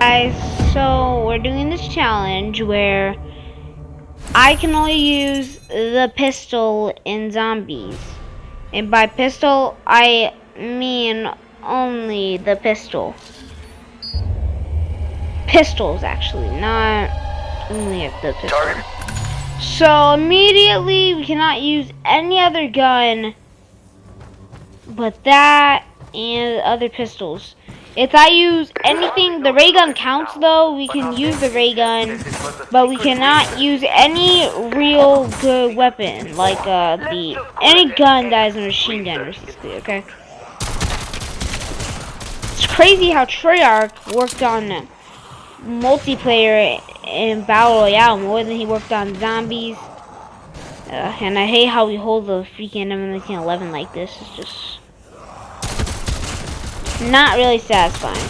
Guys, so we're doing this challenge where I can only use the pistol in zombies. And by pistol, I mean only the pistol. Pistols, actually, not only the pistol. Target. So immediately, we cannot use any other gun but that and other pistols. If I use anything, the ray gun counts though. We can use the ray gun, but we cannot use any real good weapon, like any gun that is a machine gun, basically. Okay. It's crazy how Treyarch worked on multiplayer in Battle Royale more than he worked on zombies. And I hate how we hold the freaking M1911 like this. It's just not really satisfying.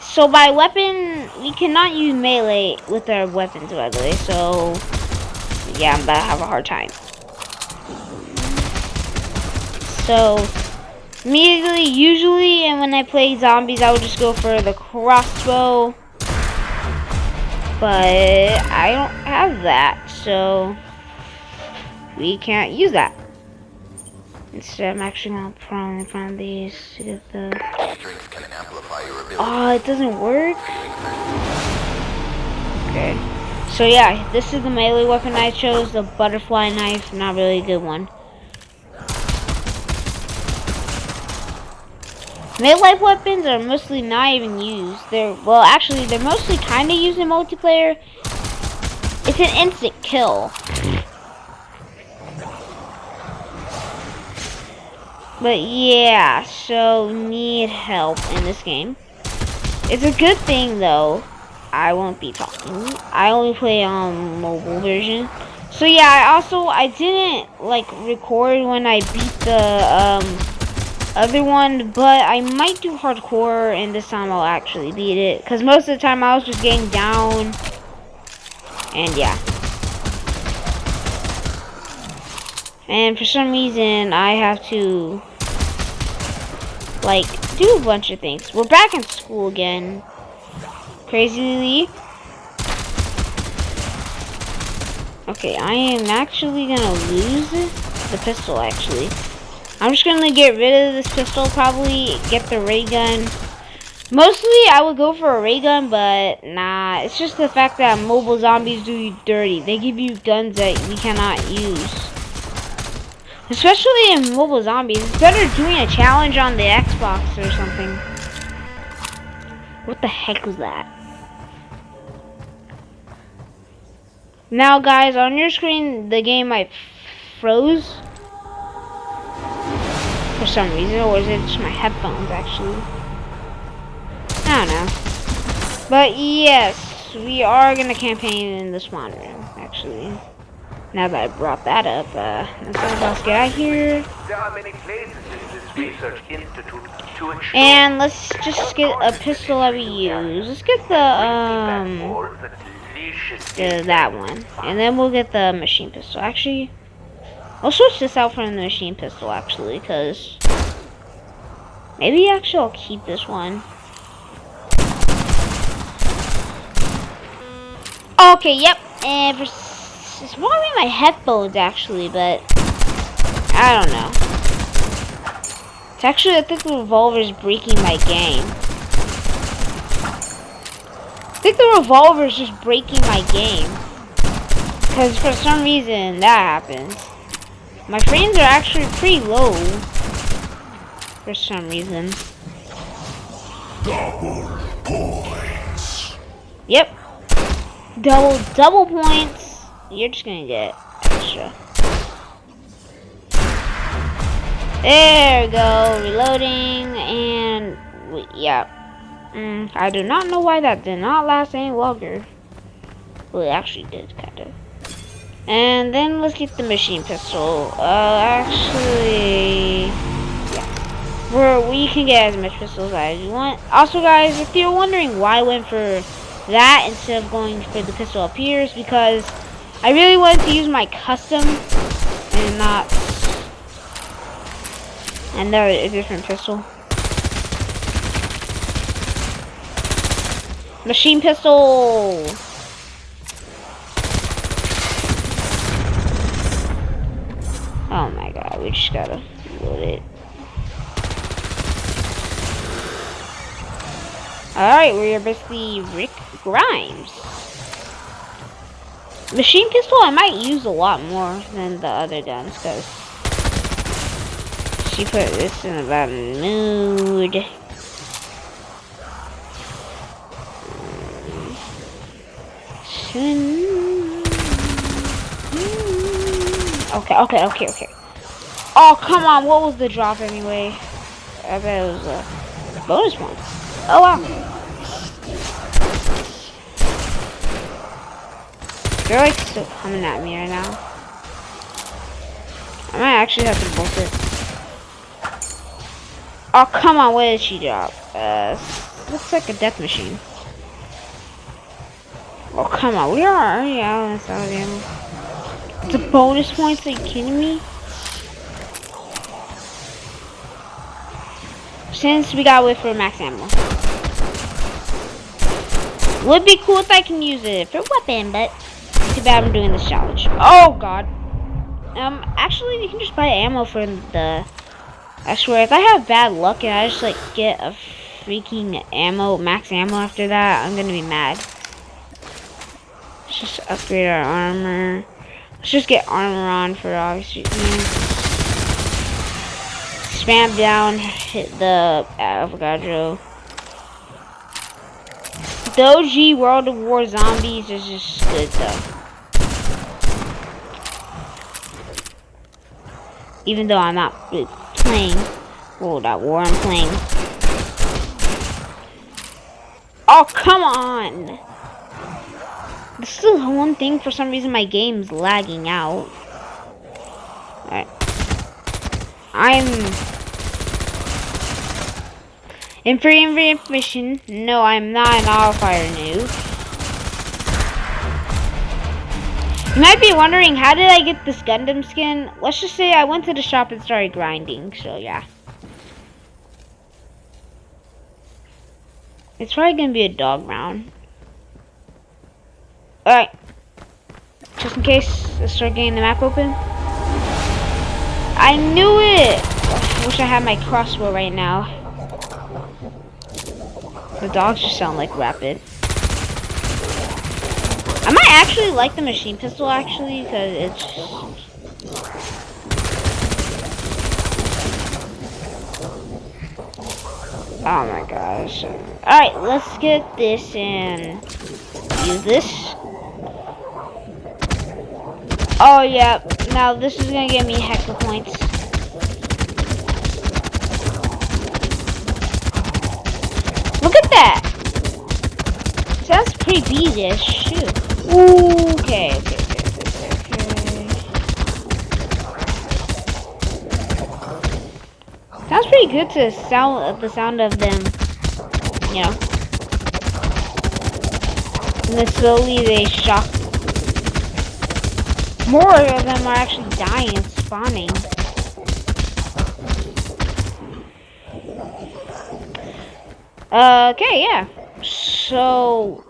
So by weapon, we cannot use melee with our weapons, by the way. So yeah, I'm about to have a hard time. So immediately, usually, and when I play zombies, I would just go for the crossbow. But I don't have that, so we can't use that. Instead, I'm actually gonna put in front of these to get the. Strength can amplify your ability. Oh, it doesn't work. Okay. So yeah, this is the melee weapon I chose, the butterfly knife. Not really a good one. Melee weapons are mostly not even used. They're mostly kind of used in multiplayer. It's an instant kill. But yeah, so need help in this game. It's a good thing though. I won't be talking. I only play on mobile version. So yeah, I didn't like record when I beat the other one, but I might do hardcore, and this time I'll actually beat it. Cause most of the time I was just getting down, and yeah. And for some reason I have to like do a bunch of things. We're back in school again. Crazily. Okay, I am actually gonna lose the pistol actually. I'm just gonna get rid of this pistol, probably get the ray gun. Mostly I would go for a ray gun, but nah, it's just the fact that mobile zombies do you dirty. They give you guns that we cannot use. Especially in mobile zombies. It's better doing a challenge on the Xbox or something. What the heck was that? Now guys, on your screen, the game might froze. For some reason, or is it just my headphones actually? I don't know. But yes, we are gonna campaign in the spawn room, actually. Now that I brought that up, let's get out here. There are many places in this research institute to ensure. And let's just get a pistol that we use. Let's get that one, and then we'll get the machine pistol. Actually, I'll switch this out from the machine pistol actually, because maybe actually I'll keep this one. Okay, yep. And it's probably my headphones actually, but I don't know. It's actually, I think the revolver is breaking my game. I think the revolver is just breaking my game. Because for some reason that happens. My frames are actually pretty low. For some reason. Double points. Yep. Double points. You're just gonna get extra. There we go. Reloading. And yeah. I do not know why that did not last any longer. Well, it actually did, kind of. And then let's get the machine pistol. Actually, yeah. We can get as much pistols as you want. Also, guys, if you're wondering why I went for that instead of going for the pistol up here, is because I really wanted to use my custom and not a different pistol. Machine pistol. Oh my god, we just gotta load it. Alright, we are basically Rick Grimes. Machine pistol I might use a lot more than the other guns because she put this in a bad mood. Okay. Oh, come on, what was the drop anyway? I bet it was a bonus one. Oh wow. They're like still coming at me right now. I might actually have to bolt it. Oh come on, what did she drop? Looks like a death machine. Oh come on, we are already out of ammo. It's a bonus points, are you kidding me? Since we got wait for max ammo. Would be cool if I can use it for a weapon, but too bad I'm doing this challenge. Oh god. Actually we can just buy ammo for the, I swear if I have bad luck and I just like get a freaking ammo, max ammo after that, I'm gonna be mad. Let's just upgrade our armor. Let's just get armor on for obvious reasons. Spam down, hit the Avogadro. Doji World of War Zombies is just good though. Even though I'm not really playing World at War, I'm playing. Oh come on! This is the one thing for some reason my game's lagging out. Alright. And for information, no, I'm not an Autofire noob. You might be wondering, how did I get this Gundam skin? Let's just say I went to the shop and started grinding, so yeah. It's probably gonna be a dog round. Alright. Just in case, let's start getting the map open. I knew it! I wish I had my crossbow right now. The dogs just sound like rapid. I might actually like the machine pistol actually, because it's just... Oh my gosh. Alright, let's get this and use this. Oh yeah, now this is gonna give me heck of points. Look at that! Sounds pretty beatish. Shoot. Ooh, okay. Sounds pretty good to the sound of them, you know. And then slowly they shock. More of them are actually dying and spawning. Okay, yeah. So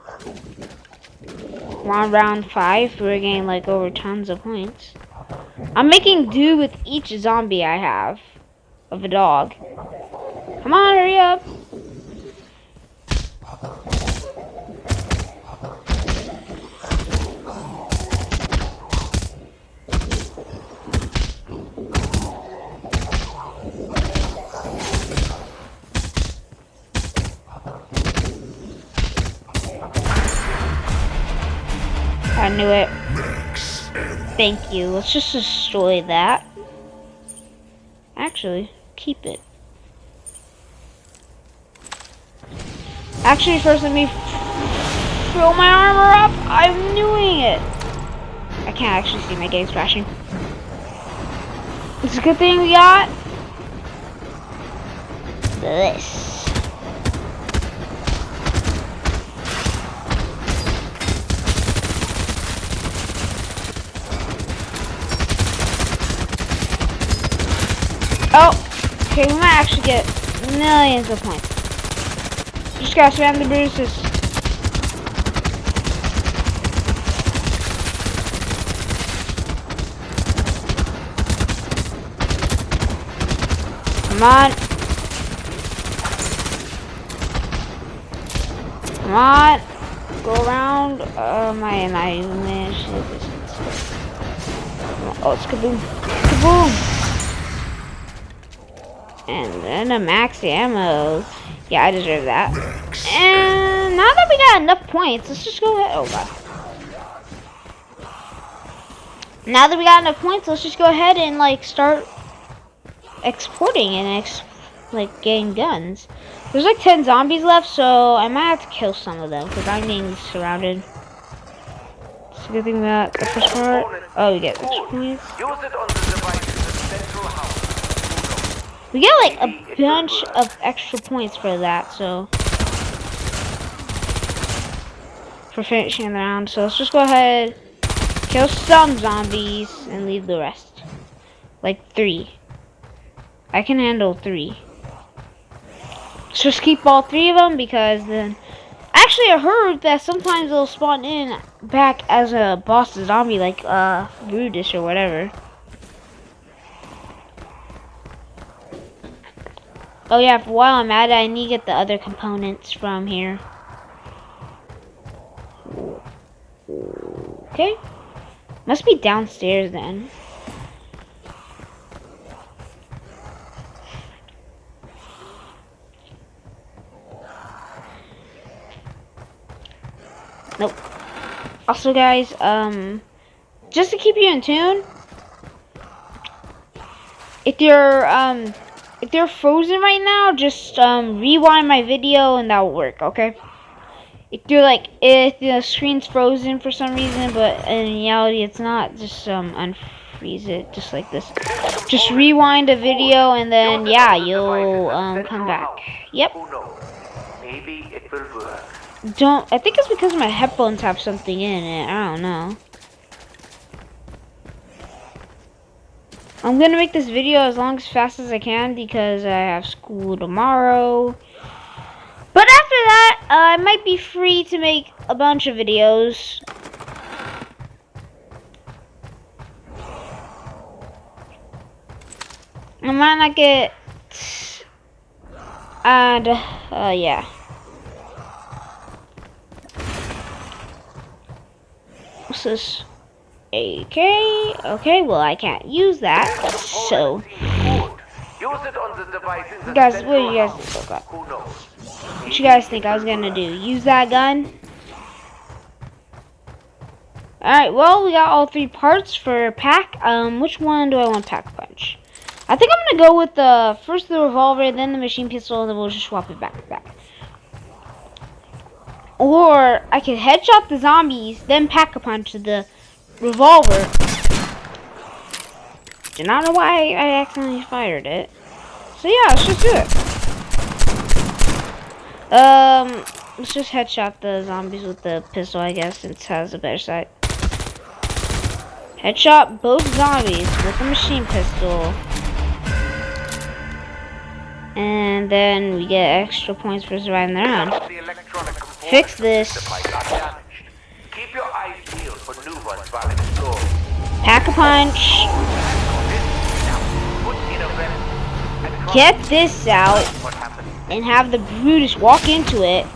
we're on round 5. We're getting like over tons of points. I'm making do with each zombie I have of a dog. Come on, hurry up. I knew it. Thank you. Let's just destroy that. Actually, keep it. Actually, first let me fill my armor up. I'm doing it. I can't actually see my game's crashing. It's a good thing we got this. Oh, okay, we might actually get millions of points. Just gotta spam the bruises. Come on. Come on. Go around. Man, I managed to this. Oh, it's kaboom. Kaboom! And then a max ammo. Yeah, I deserve that. And now that we got enough points, let's just go ahead. Oh, God. Now that we got enough points, let's just go ahead and, like, start exporting and, like, getting guns. There's, like, 10 zombies left, so I might have to kill some of them, because I'm being surrounded. It's a good thing about the first part. Oh, we get extra points. Use it on the device in the central house. We get, like, a bunch of extra points for that, so... for finishing the round. So let's just go ahead, kill some zombies, and leave the rest. Like 3. I can handle 3. Let's just keep all 3 of them, because then... Actually, I heard that sometimes they'll spawn in back as a boss zombie, like Brutus or whatever. Oh yeah, for while I'm at it, I need to get the other components from here. Okay. Must be downstairs then. Nope. Also, guys, just to keep you in tune, if you're frozen right now, just rewind my video and that will work, okay? If the screen's frozen for some reason, but in reality it's not, just unfreeze it just like this. Just rewind a video and then yeah, you'll come back. Yep. Who knows? Maybe it will work. I think it's because my headphones have something in it. I don't know. I'm gonna make this video as fast as I can because I have school tomorrow. But after that, I might be free to make a bunch of videos. I might not get... And, yeah. What's this? AK? Okay, well, I can't use that, so... Use it on the device in the Guys, what do central you guys house. think about? Who knows? What you guys think I was gonna do? Use that gun? Alright, well, we got all 3 parts for pack. Which one do I want pack punch? I think I'm gonna go with first the revolver, then the machine pistol, and then we'll just swap it back to back. Or I could headshot the zombies, then pack a punch the revolver. Do not know why I accidentally fired it. So yeah, let's just do it. Let's just headshot the zombies with the pistol, I guess, since it has a better sight. Headshot both zombies with a machine pistol. And then we get extra points for surviving the round. Fix this. Keep your eyes peeled for new ones while exploring. Pack a punch. Get this out. And have the Brutus walk into it.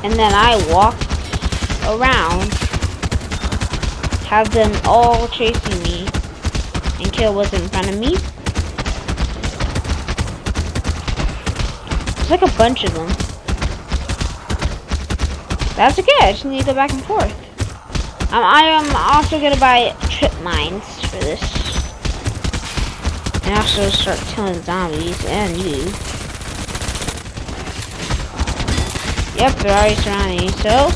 And then I walk around, have them all chasing me, and kill what's in front of me. There's like a bunch of them. That's okay, I just need to go back and forth. I am also gonna buy trip mines for this. And also start killing zombies and you. Yep, they're already surrounding me, so...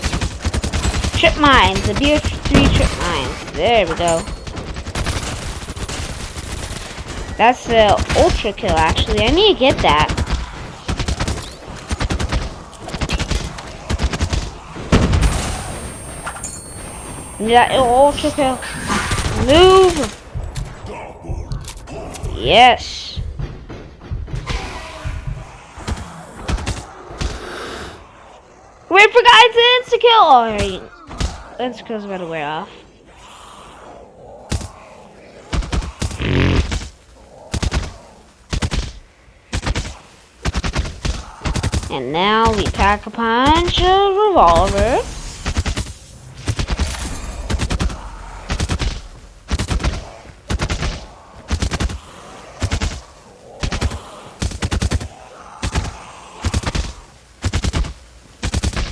Trip mines, the BF3 trip mines. There we go. That's the ultra kill, actually. I need to get that. That ultra kill. Move! Yes. Wait for guys to insta-kill! Alright. Lensica's about to wear off. And now we pack a punch a revolver.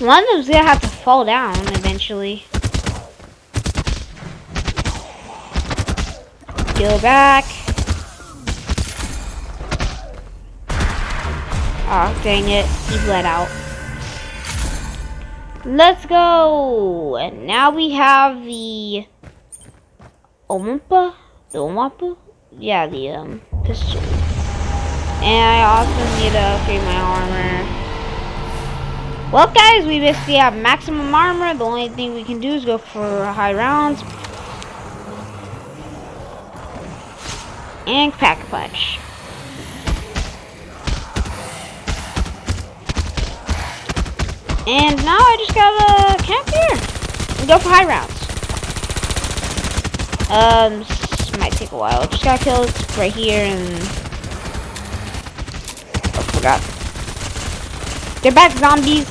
One of them's gonna have to fall down eventually. Go back. Oh, dang it. He bled out. Let's go. And now we have the Ompa? The Omapa? Yeah, the pistol. And I also need to upgrade my armor. Well, guys, we basically have maximum armor. The only thing we can do is go for high rounds. And pack a punch. And now I just gotta camp here and go for high rounds. This might take a while. Just gotta kill it right here and... Oh, forgot. Get back, zombies.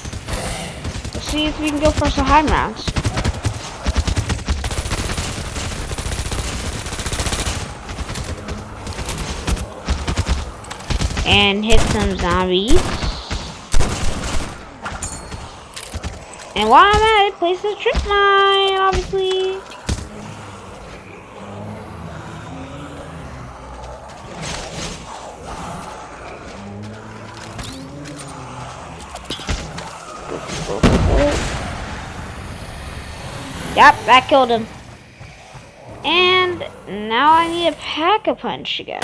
Let's see if we can go for some high rounds. And hit some zombies. And while I'm at it, place a trip mine, obviously. Yep, that killed him. And now I need to pack a punch again.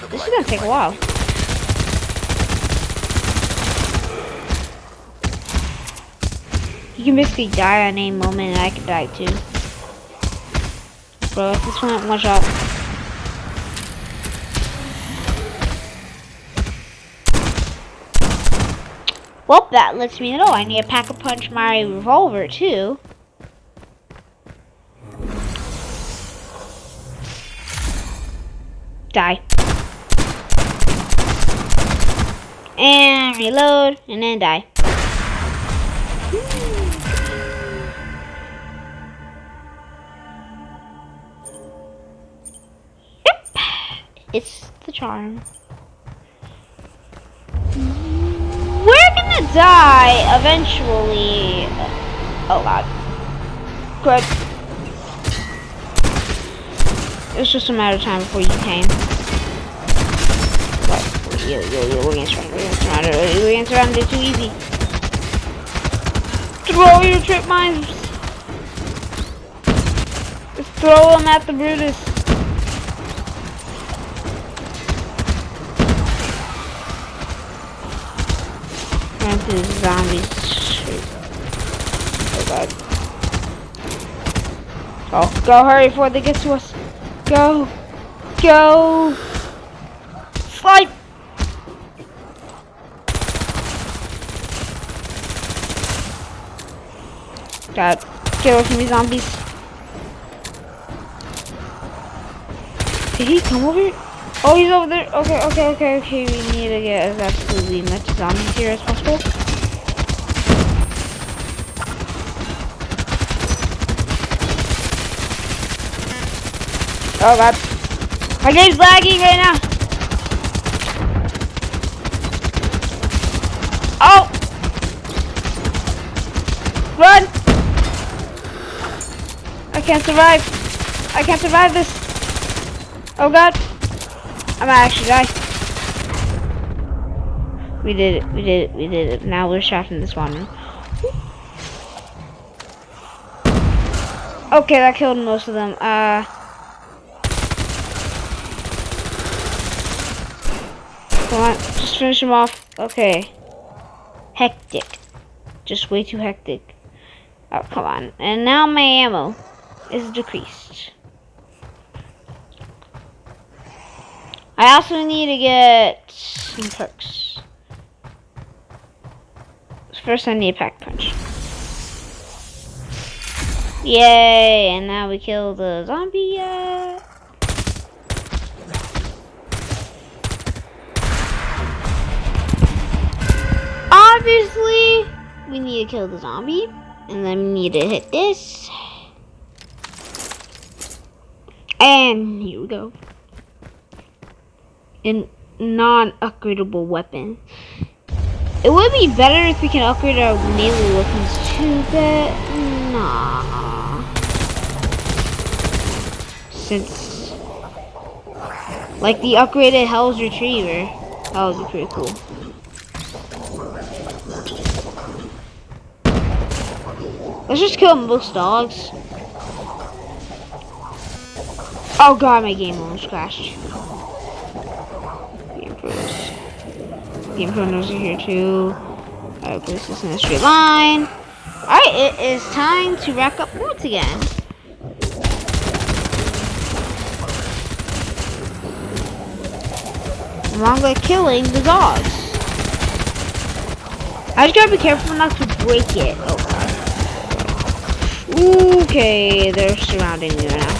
This is gonna take a while. You can basically die at any moment, and I could die too. Bro, if this one shot. Well, that lets me know I need to pack a punch my revolver too. Die. And reload, and then die. Yep. It's the charm. We're gonna die eventually. Oh god. Good. It's just a matter of time before you came. Yo, we're getting surrounded. We're getting surrounded too easy. Throw your trip mines. Just throw them at the Brutus. Run through the zombies. Oh god. Oh, go hurry before they get to us. Go. Go. Fight. God, get away from me, zombies. Did he come over here? Oh, he's over there. Okay. We need to get as absolutely much zombies here as possible. Oh god. My game's lagging right now. Oh! Run! I can't survive. I can't survive this. Oh god! I'm gonna actually die. We did it, we did it, we did it. Now we're trapped in this one. Okay, that killed most of them. Come on, just finish them off. Okay. Hectic. Just way too hectic. Oh, come on. And now my ammo is decreased. I also need to get some perks. First I need a pack punch. Yay! And now we kill the zombie. Obviously, we need to kill the zombie. And then we need to hit this. And here we go. A non-upgradable weapon. It would be better if we can upgrade our melee weapons too, but nah. Since, like the upgraded Hell's Retriever, that would be pretty cool. Let's just kill most dogs. Oh god, my game almost crashed. Game pros. Game pros are here too. Alright, put this in a straight line. Alright, it is time to rack up points again. Along with killing the dogs. I just gotta be careful not to break it. Oh god. Okay, they're surrounding me right now.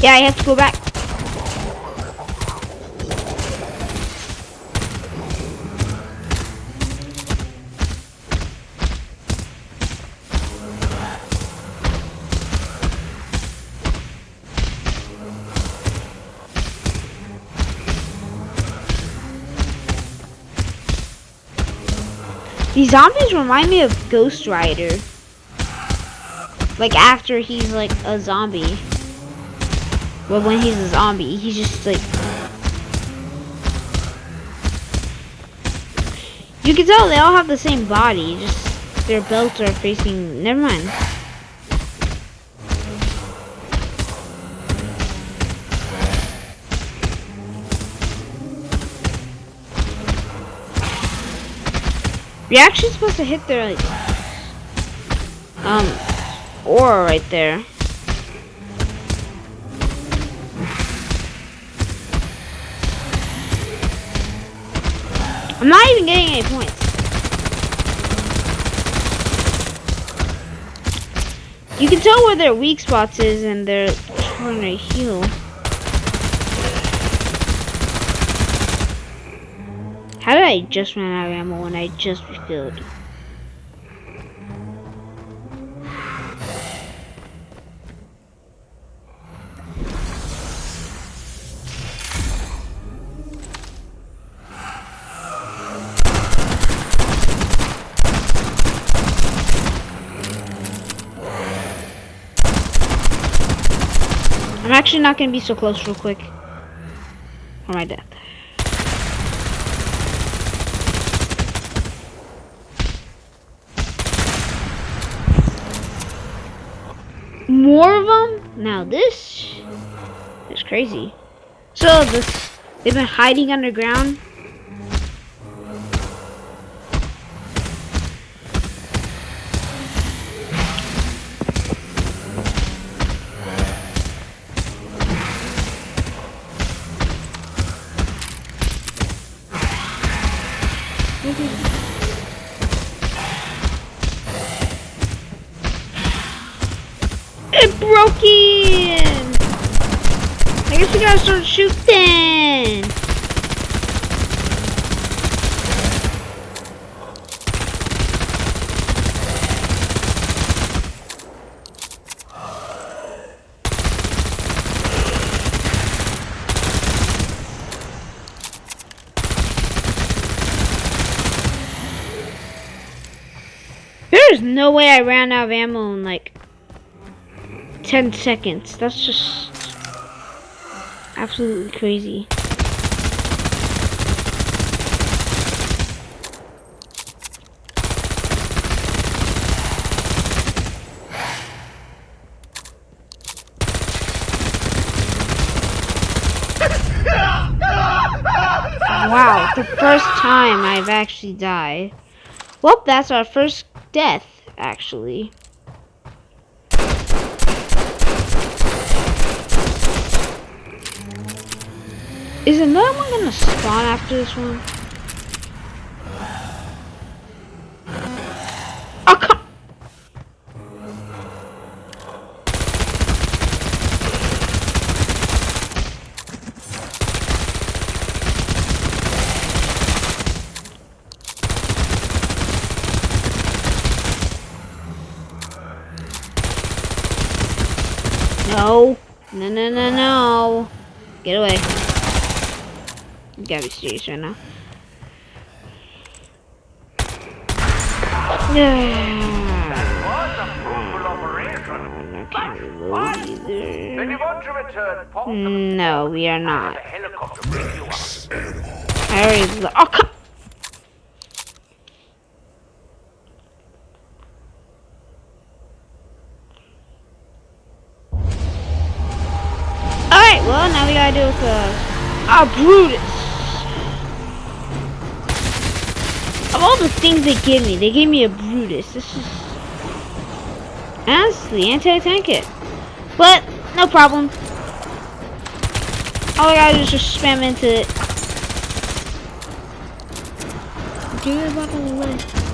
Yeah, I have to go back. These zombies remind me of Ghost Rider. Like after he's like a zombie. But when he's a zombie, he's just like... You can tell they all have the same body, just their belts are facing... Never mind. You're actually supposed to hit their like aura right there. I'm not even getting any points. You can tell where their weak spots is and they're trying to heal. How did I just run out of ammo when I just refilled? I'm actually not going to be so close real quick for my death. More of them? Now this is crazy. So they've been hiding underground. It broke in! I guess we gotta start shooting! There's no way I ran out of ammo in like 10 seconds. That's just absolutely crazy. Wow, the first time I've actually died. Well, that's our first death, actually. Is another one gonna spawn after this one? Oh, come! No. No, no, no, no. Get away. You gotta be serious right now. I can't reload either. When you want to return, pop No, we are not. the helicopter bring you up. I already oh, come. Alright, well, now we gotta deal with Brutus. Of all the things they gave me a Brutus. This is honestly anti-tank it. But, no problem. All I gotta do is just spam into it. Get it out of the way.